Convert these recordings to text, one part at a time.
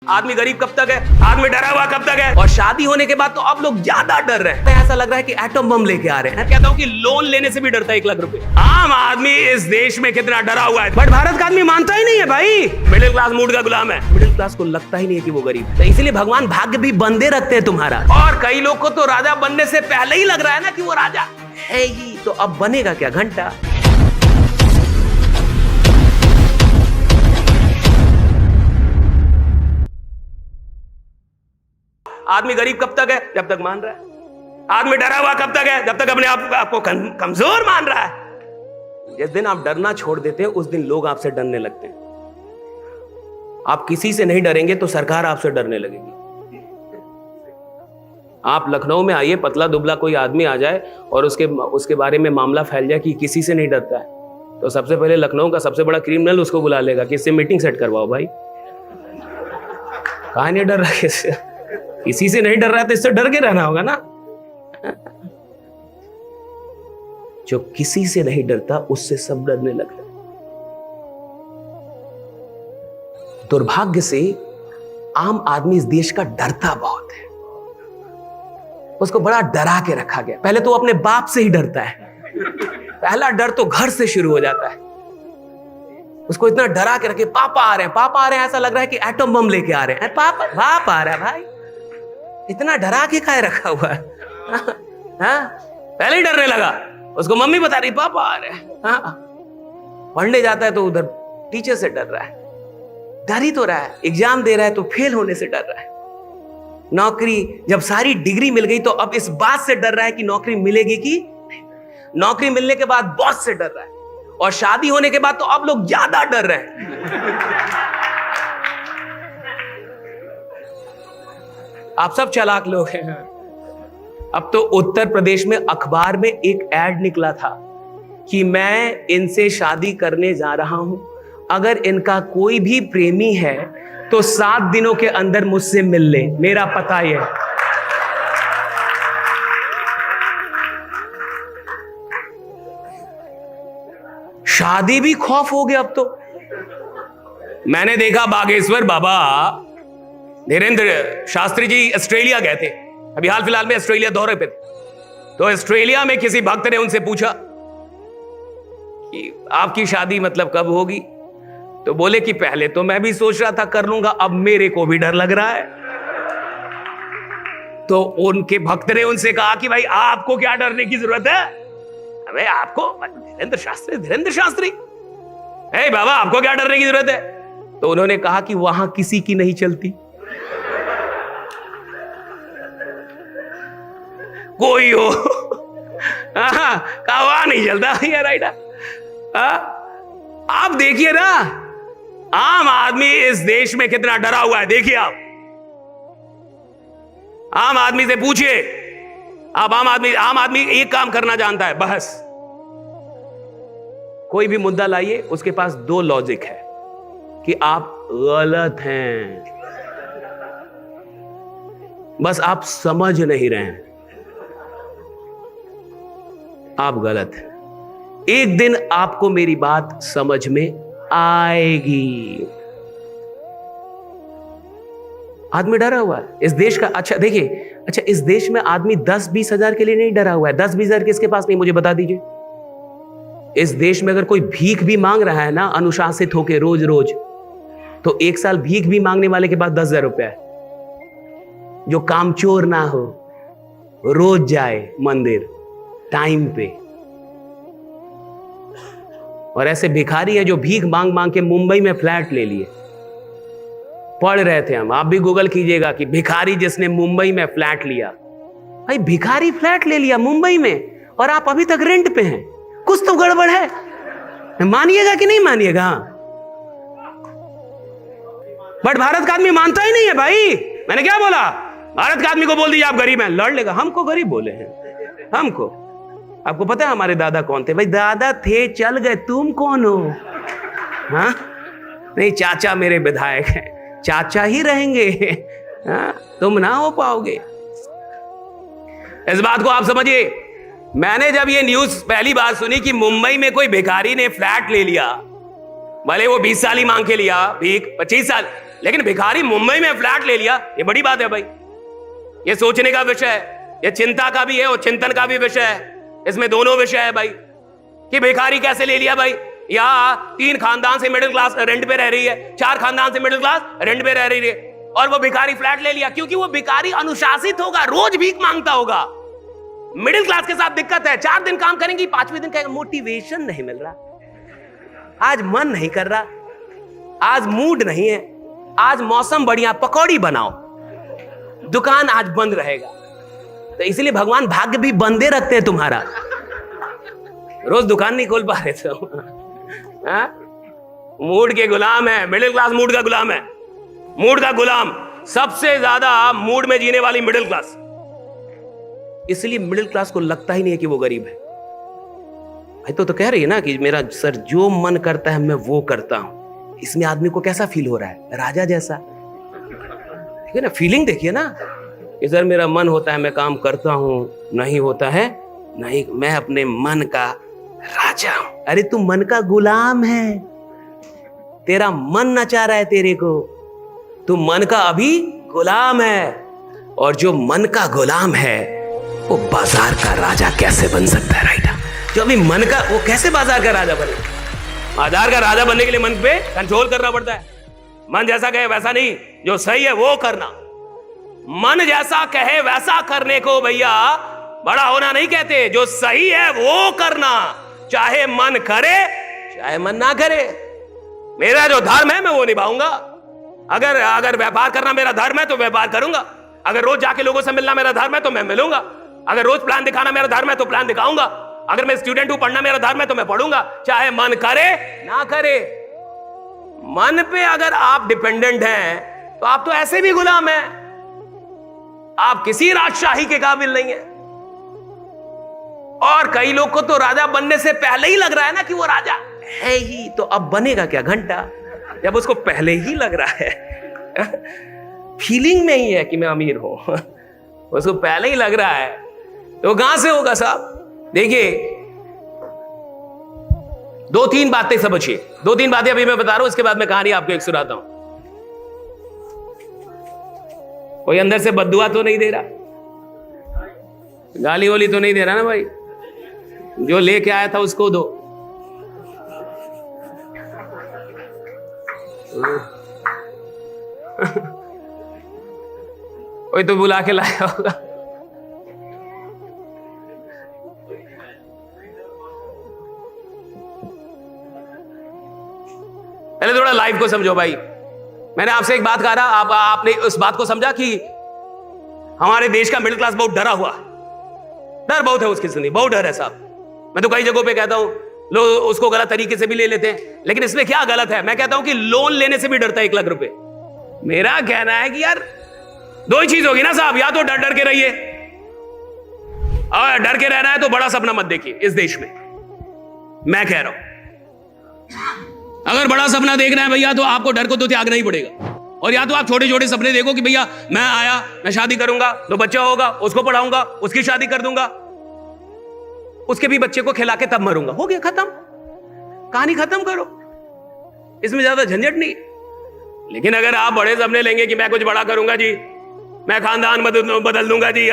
आदमी गरीब कब तक है, आदमी डरा हुआ कब तक है। और शादी होने के बाद तो अब लोग ज्यादा डर रहे हैं, ऐसा लग रहा है कि एटम बम लेके आ रहे हैं। कहता हूँ कि लोन लेने से भी डरता है 1 लाख रुपए। आम आदमी इस देश में कितना डरा हुआ है, बट भारत का आदमी मानता ही नहीं है भाई। मिडिल क्लास मूड का गुलाम है। मिडिल क्लास को लगता ही नहीं है कि वो गरीब है, तो इसलिए भगवान भाग्य भी बंदे रखते हैं तुम्हारा। और कई लोग को तो राजा बनने से पहले ही लग रहा है ना कि वो राजा है ही, तो अब बनेगा क्या घंटा। आदमी गरीब कब तक है, जब तक मान रहा है। आदमी डरा हुआ कब तक है, जब तक अपने आप को कमजोर मान रहा है। जिस दिन आप डरना छोड़ देते हैं उस दिन लोग आपसे डरने लगते हैं। आप किसी से नहीं डरेंगे तो सरकार आपसे डरने लगेगी। आप लखनऊ में आइए, पतला दुबला कोई आदमी आ जाए और उसके बारे में मामला फैल जाए कि किसी से नहीं डरता है, तो सबसे पहले लखनऊ का सबसे बड़ा क्रिमिनल उसको बुला लेगा कि इससे मीटिंग सेट करवाओ। भाई कहाँ नहीं डर रहा, किसी से नहीं डर रहा है तो इससे डर के रहना होगा ना। जो किसी से नहीं डरता उससे सब डरने लगता है। दुर्भाग्य से आम आदमी इस देश का डरता बहुत है। उसको बड़ा डरा के रखा गया। पहले तो वो अपने बाप से ही डरता है। पहला डर तो घर से शुरू हो जाता है। उसको इतना डरा के रखे, पापा आ रहे हैं, पापा आ रहे हैं, ऐसा लग रहा है कि एटम बम लेके आ रहे हैं। पापा बाप आ रहा है भाई, इतना डरा के खाए रखा हुआ है। पहले ही डरने लगा। उसको मम्मी बता रही पापा आ रहे हैं। पढ़ने जाता है तो उधर टीचर से डर रहा है, डर ही तो रहा है। एग्जाम दे रहा है तो फेल होने से डर रहा है। नौकरी, जब सारी डिग्री मिल गई तो अब इस बात से डर रहा है कि नौकरी मिलेगी कि नहीं। नौकरी मिलने के बाद बॉस से डर रहा है। और शादी होने के बाद तो अब लोग ज्यादा डर रहे हैं। आप सब चालाक लोग हैं। अब तो उत्तर प्रदेश में अखबार में एक ऐड निकला था कि मैं इनसे शादी करने जा रहा हूं, अगर इनका कोई भी प्रेमी है तो 7 दिनों के अंदर मुझसे मिल ले, मेरा पता ये है। शादी भी खौफ हो गया अब तो। मैंने देखा बागेश्वर बाबा धीरेन्द्र शास्त्री जी ऑस्ट्रेलिया गए थे, अभी हाल फिलहाल में ऑस्ट्रेलिया दौरे पे थे। तो ऑस्ट्रेलिया में किसी भक्त ने उनसे पूछा कि आपकी शादी मतलब कब होगी, तो बोले कि पहले तो मैं भी सोच रहा था कर लूंगा, अब मेरे को भी डर लग रहा है। तो उनके भक्त ने उनसे कहा कि भाई आपको क्या डरने की जरूरत है, अबे आपको धीरेन्द्र शास्त्री हे बाबा आपको क्या डरने की जरूरत है। तो उन्होंने कहा कि वहां किसी की नहीं चलती, कोई हो कहा नहीं चलता यार। राइट, आप देखिए ना आम आदमी इस देश में कितना डरा हुआ है। देखिए आप आम आदमी से पूछिए, आप आम आदमी एक काम करना जानता है बस। कोई भी मुद्दा लाइए, उसके पास 2 लॉजिक है कि आप गलत हैं, बस आप समझ नहीं रहे हैं, आप गलत हैं। एक दिन आपको मेरी बात समझ में आएगी। आदमी डरा हुआ है इस देश का। अच्छा देखिए, अच्छा इस देश में आदमी 10-20 हजार के लिए नहीं डरा हुआ है। 10-20 हजार किसके पास नहीं, मुझे बता दीजिए। इस देश में अगर कोई भीख भी मांग रहा है ना अनुशासित होके रोज रोज, तो 1 साल भीख भी मांगने वाले के पास 10,000 रुपया है। जो कामचोर ना हो, रोज जाए मंदिर टाइम पे। और ऐसे भिखारी है जो भीख मांग मांग के मुंबई में फ्लैट ले लिए। पढ़ रहे थे हम, आप भी गूगल कीजिएगा कि भिखारी जिसने मुंबई में फ्लैट लिया। भाई भिखारी फ्लैट ले लिया मुंबई में और आप अभी तक रेंट पे हैं, कुछ तो गड़बड़ है। मानिएगा कि नहीं मानिएगा। बट भारत का आदमी मानता ही नहीं है भाई। मैंने क्या बोला, भारत के आदमी को बोल दीजिए आप गरीब हैं, लड़ लेगा। हमको गरीब बोले हैं, हमको। आपको पता है हमारे दादा कौन थे? भाई दादा थे, चल गए, तुम कौन हो? हाँ नहीं, चाचा मेरे विधायक हैं, चाचा ही रहेंगे। हाँ? तुम ना हो पाओगे। इस बात को आप समझिए। मैंने जब ये न्यूज पहली बार सुनी कि मुंबई में कोई भिखारी ने फ्लैट ले लिया, भले वो 20 साल ही मांग के लिया, भीख 25 साल, लेकिन भिखारी मुंबई में फ्लैट ले लिया, ये बड़ी बात है भाई। ये सोचने का विषय है, ये चिंता का भी है और चिंतन का भी विषय है। इसमें दोनों विषय है भाई कि भिखारी कैसे ले लिया भाई। यहाँ 3 खानदान से मिडिल क्लास रेंट पे रह रही है, 4 खानदान से मिडिल क्लास रेंट पे रह रही है, और वो भिखारी फ्लैट ले लिया क्योंकि वो भिखारी अनुशासित होगा, रोज भीख मांगता होगा। मिडिल क्लास के साथ दिक्कत है, 4 दिन काम करेंगे, 5वें दिन कहेंगे मोटिवेशन नहीं मिल रहा, आज मन नहीं कर रहा, आज मूड नहीं है, आज मौसम बढ़िया, पकौड़ी बनाओ, दुकान आज बंद रहेगा। तो इसलिए भगवान भाग्य भी बंदे रखते हैं तुम्हारा, रोज दुकान नहीं खोल पा रहे थे। मूड के गुलाम है, मिडिल क्लास मूड का गुलाम है, मूड का गुलाम। सबसे ज्यादा मूड में जीने वाली मिडिल क्लास। इसलिए मिडिल क्लास को लगता ही नहीं है कि वो गरीब है भाई। तो कह रही है ना कि मेरा सर जो मन करता है मैं वो करता हूं। इसमें आदमी को कैसा फील हो रहा है, राजा जैसा। ठीक है ना, फीलिंग देखिए ना कि सर मेरा मन होता है मैं काम करता हूं, नहीं होता है नहीं, मैं अपने मन का राजा हूं। अरे तू मन का गुलाम है, तेरा मन नचा रहा है तेरे को, तू मन का अभी गुलाम है। और जो मन का गुलाम है वो बाजार का राजा कैसे बन सकता है? राइट, जो अभी मन का, वो कैसे बाजार का राजा बने? बाजार का राजा बनने के लिए मन पे कंट्रोल करना पड़ता है। मन जैसा कहे वैसा नहीं, जो सही है वो करना। मन जैसा कहे वैसा करने को भैया बड़ा होना नहीं कहते, जो सही है वो करना, चाहे मन करे चाहे मन ना करे। मेरा जो धर्म है मैं वो निभाऊंगा। अगर व्यापार करना मेरा धर्म है तो व्यापार करूंगा। अगर रोज जाके लोगों से मिलना मेरा धर्म है तो मैं मिलूंगा। अगर रोज प्लान दिखाना मेरा धर्म है तो प्लान दिखाऊंगा। अगर मैं स्टूडेंट हूं, पढ़ना मेरा धर्म है तो मैं पढ़ूंगा, चाहे मन करे ना करे। मन पे अगर आप डिपेंडेंट हैं तो आप तो ऐसे भी गुलाम हैं, आप किसी राजशाही के काबिल नहीं है। और कई लोग को तो राजा बनने से पहले ही लग रहा है ना कि वो राजा है ही, तो अब बनेगा क्या घंटा, जब उसको पहले ही लग रहा है। फीलिंग में ही है कि मैं अमीर हूं, उसको पहले ही लग रहा है, तो कहां से होगा साहब? देखिए 2-3 बातें समझिए, 2-3 बातें अभी मैं बता रहा हूं, इसके बाद मैं कहानी आपको एक सुनाता हूं। कोई अंदर से बद्दुआ तो नहीं दे रहा, गाली वाली तो नहीं दे रहा ना भाई? जो लेके आया था उसको दो। कोई तो बुला के लाया होगा। पहले थोड़ा लाइफ को समझो भाई। मैंने आपसे एक बात कहा था, आपने उस बात को समझा कि हमारे देश का मिडिल क्लास बहुत डरा हुआ, डर बहुत है उसकी जिंदगी, बहुत डर है साहब। मैं तो कई जगहों पे कहता हूं, लोग उसको गलत तरीके से भी ले लेते हैं, लेकिन इसमें क्या गलत है? मैं कहता हूं कि लोन लेने से भी डरता है 1 लाख रुपए। मेरा कहना है कि यार 2 ही चीज होगी ना साहब, या तो डर डर के रहिए, और डर के रहना है तो बड़ा सपना मत देखिए इस देश में। मैं कह रहा हूं अगर बड़ा सपना देखना है भैया तो आपको डर को तो त्यागना ही पड़ेगा, और या तो आप छोटे छोटे सपने देखो कि भैया मैं आया, मैं शादी करूंगा, 2 बच्चा होगा, उसको पढ़ाऊंगा, उसकी शादी कर दूंगा, उसके भी बच्चे को खिला के तब मरूंगा। हो गया, खत्म, कहानी खत्म करो, इसमें ज्यादा झंझट नहीं। लेकिन अगर आप बड़े सपने लेंगे कि मैं कुछ बड़ा करूंगा जी, मैं खानदान बदल दूंगा जी,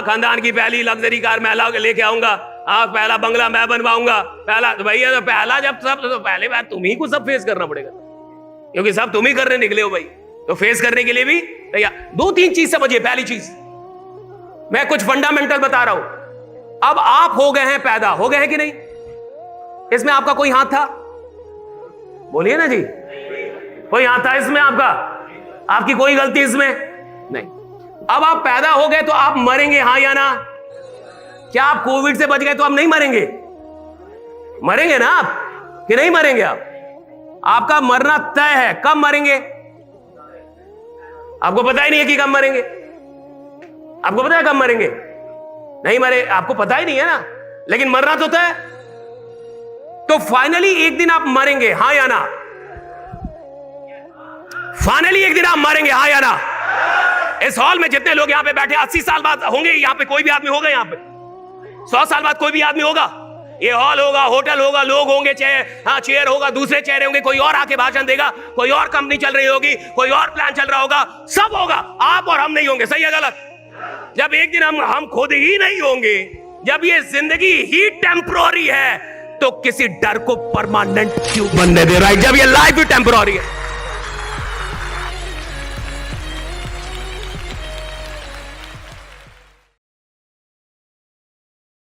खानदान की पहली लग्जरी कार मैं लेके आऊंगा, पहला बंगला मैं बनवाऊंगा, पहला तो भैया, तो पहला जब सब तो पहले बार तुम्ही को सब फेस करना पड़ेगा, क्योंकि सब तुम ही करने निकले हो भाई, तो फेस करने के लिए भी तैयार। 2-3 चीज समझिए। पहली चीज, मैं कुछ फंडामेंटल बता रहा हूं। अब आप हो गए हैं, पैदा हो गए हैं कि नहीं? इसमें आपका कोई हाथ था? बोलिए ना जी, कोई हाथ था इसमें आपका? आपकी कोई गलती इसमें नहीं। अब आप पैदा हो गए तो आप मरेंगे, हां या ना? क्या आप कोविड से बच गए तो आप नहीं मरेंगे? मरेंगे ना आप, कि नहीं मरेंगे आप? आपका मरना तय है। कब मरेंगे आपको पता ही नहीं है कि कब मरेंगे। आपको पता है कब मरेंगे? नहीं मरे, आपको पता ही नहीं है ना, लेकिन मरना तो तय। तो फाइनली एक दिन आप मरेंगे, हां या ना? फाइनली एक दिन आप मरेंगे, हां या ना? इस हॉल में जितने लोग यहां पे बैठे 80 साल बाद होंगे, यहां पे कोई भी आदमी होगा, यहां पे 100 साल बाद कोई भी आदमी होगा, ये हॉल होगा, होटल होगा, लोग होंगे, चेयर होगा, दूसरे चेहरे होंगे, कोई और आके भाषण देगा, कोई और कंपनी चल रही होगी, कोई और प्लान चल रहा होगा, सब होगा, आप और हम नहीं होंगे। सही है गलत? जब एक दिन हम खुद ही नहीं होंगे, जब ये जिंदगी ही टेम्पोररी है, तो किसी डर को परमानेंट क्यों बनने दे रहा है, जब ये लाइफ ही टेम्पोररी है।